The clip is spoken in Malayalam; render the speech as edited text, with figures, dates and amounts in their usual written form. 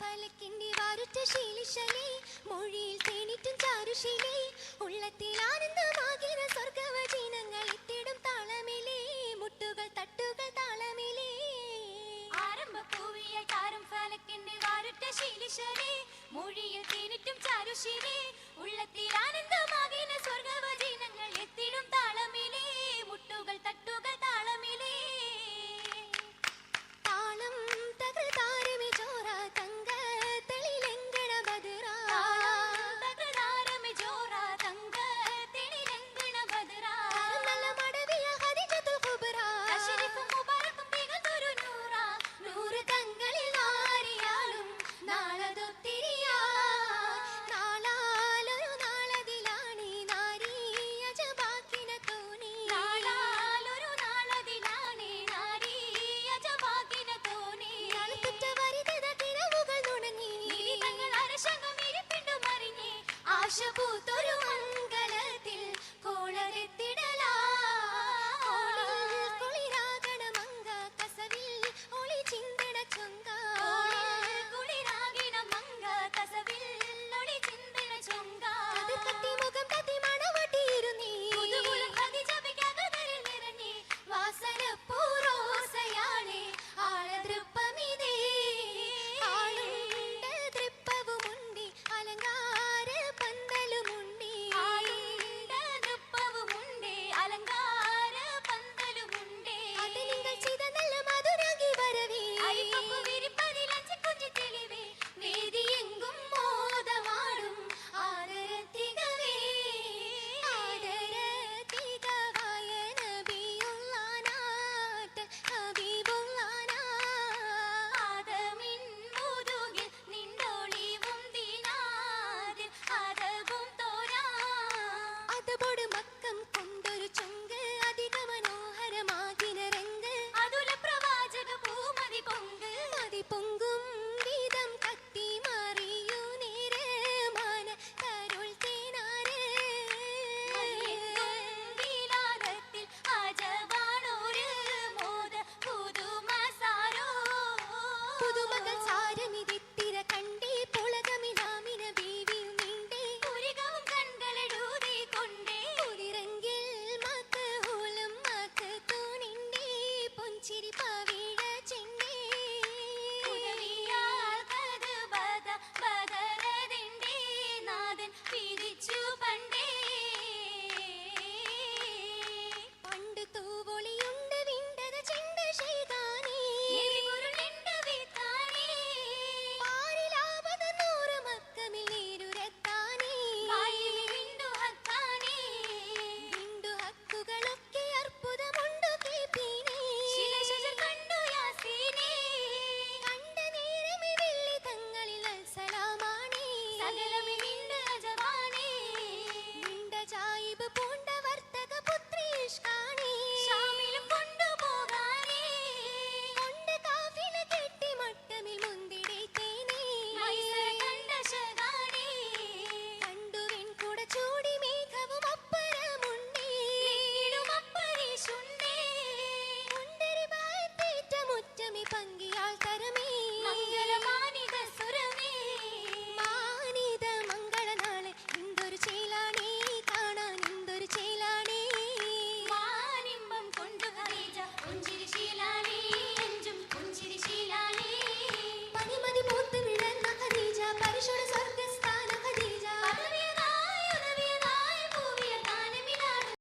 ഫലക്കിന്റെ വാരുറ്റ ശീലിശലേ മൊഴിയിൽ തേനിറ്റും ചാരുശീലേ ഉള്ളത്തിൽ ആനന്ദമാകിന സ്വർഗവചനങ്ങൾ എത്തിടും താളമിലേ മുട്ടുകൾ തട്ടുകൾ താളമിലേ ആരംഭപ്പൂവിയ താരം ഫലക്കിന്റെ വാരുറ്റ ശീലിശലേ മൊഴിയിൽ തേനിറ്റും ചാരുശീലേ ഉള്ളത്തിൽ ആനന്ദമാകിന സ്വർഗവചനങ്ങൾ എത്തിടും താളമിലേ മുട്ടുകൾ തട്ടുകൾ താളമിലേ താളം തകൃതാരമി ചോര തങ്ക തെളിലെങ്കണ ബദറാ തകൃതാരമി ചോര തങ്ക തെളിലെങ്കണ ബദറാ നല്ല മടവിയ ഖദീജത്തുൽ കുബ്രാ അശ്രിഫും മുബാറക്കും തികഞ്ഞൊരു നൂറാ നൂറ് തങ്ങളിൽ നാരിയാളും നാളതൊത്തിരിയാ നാളാലൊരു നാളതിലാണി നാരി അജബാക്കിന തോന്നി നാളാലൊരു നാളതിലാണി നാരി അജബാക്കിന തോന്നി നാളത്തുറ്റ വരിതത കിരവുകൾ നുണങ്ങി തങ്ങൾ അരശങ്കം ഇരിപ്പിണ്ടു മറിഞ്ഞി ആശ പൂത്തൊരു മംഗളത്തിൽ കോളരെത്തിടലാ കുളിരാകണ മങ്ക കസവിൽ ഒളി ചിന്തണ ചൊങ്ക കുളിരാകിണ മങ്ക കസവിൽ ഒളി ചിന്തണ ചൊങ്ക അത് കത്തി മുഖം കത്തി മണവട്ടിയിരുന്നീ പുതുകുളം ഖദീജബിക്കകതരിൽ നിറഞ്ഞി വാസന പൂരോസയാണേ ആളതൃപ്പമിതേ ആളുണ്ട് തൃപ്പവുമുണ്ടി അലങ്കാര പന്തലുമുണ്ടി ആളുണ്ട് തൃപ്പവുമുണ്ടി അലങ്കാര പന്തലുമുണ്ടി അത് നിങ്ങൾ ചെയ്ത നല്ല മധുരാഗി വരവേ അരിപ്പു വിരിപ്പതിൽ അഞ്ചിക്കുഞ്ചി തെളിവേ വേദിയെങ്കും മോദമാടും ആദരത്തികവേ ആദരത്തികവായ നബിയുള്ളാനാട്ട് ഹബീബുള്ളാനാ ആദമിൻ മുതുകിൽ നിന്നൊളിവും ദിനാദിൽ അതവും തോരാ അതബോട് മക്കം കൊണ്ടൊരു ചൊങ്ക് അധിക മനോഹരമാകിന രംഗ് അതുല പ്രവാചക പൂമതി പൊങ്ക് മതി പൊങ്കും വീതം കത്തി മാറിയു നേര് മാന കരുൾ തേനാര് വിലാദത്തിൽ അജവാണൊരു മോദ പുതുമസാരോ പുതുമകൾ സാരമിതിത്തിര കണ്ടേ പുളകമിലാമിന ബീവിയും നീണ്ടേ പുരികവും കൺകളെഴുതി കൊണ്ടേ പുതിരങ്കിൽ മക്കഹൂലും മക്കത്തൂണിണ്ടേ പൊൻചിരി പവിഴ ചെണ്ടേ ഉദവിയാൽ കത് ബദ ബദരതിണ്ടേ നാദൻ പിരിച്ചു പണ്ടേ പണ്ട് തൂവൊളിയുണ്ട് വിണ്ടത ചെണ്ട ചെയ്താനേ എരിപൊരുളുണ്ട് വിത്താനേ പാരിലാപത നൂറ് മക്കമിൽ നീരുരത്താനേ കായിലി വിണ്ടു ഹത്താനേ വിണ്ടു ഹക്കുകളൊക്കെ അർപ്പുതമുണ്ടു കേപ്പീനേ ശിലശജർ കണ്ടു യാസീനേ കണ്ട നേരമേ വെള്ളി തങ്ങളിൽ സലാമാണേ സകലമേ നിണ്ട് അജവാണേ നിണ്ട ജായിബ് പൂണ്ട വർത്തക പുത്രീഷ്കാണേ ഷാമിലും കൊണ്ടുപോകാനേ കൊണ്ട് കാഫില കെട്ടി മട്ടമിൽ മുന്തിടേത്തേനേ മൈസര കണ്ട ശകാണേ കണ്ടു വെൺകുട ചൂടി മേഘവും അപ്പരമുണ്ടേ ലിങ്ങിടും അപ്പരീഷുണ്ടേ മുണ്ടരി ബായത്തേറ്റ മുറ്റമേ പങ്കിയാൾ തരമേ മംഗളമാനി